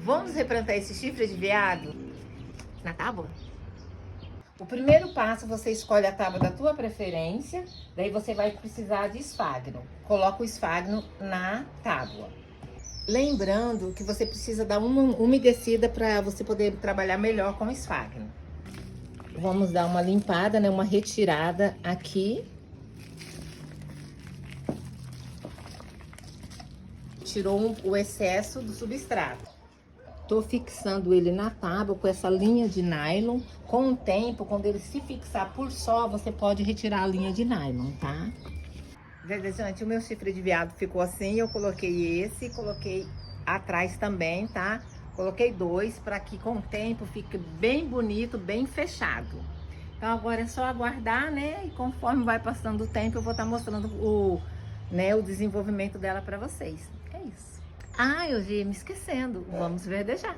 Vamos replantar esse chifre de veado na tábua? O primeiro passo, você escolhe a tábua da tua preferência, daí você vai precisar de esfagno. Coloca o esfagno na tábua. Lembrando que você precisa dar uma umedecida para você poder trabalhar melhor com o esfagno. Vamos dar uma limpada, né, uma retirada aqui. Tirou o excesso do substrato. Tô fixando ele na tábua com essa linha de nylon. Com o tempo, quando ele se fixar por só, você pode retirar a linha de nylon, tá? Gente, o meu chifre de veado ficou assim, eu coloquei esse, coloquei atrás também, tá? Coloquei dois para que com o tempo fique bem bonito, bem fechado. Então agora é só aguardar, né? E conforme vai passando o tempo, eu vou estar mostrando o desenvolvimento dela para vocês. É isso. Ah, eu ia me esquecendo. Vamos verdejar.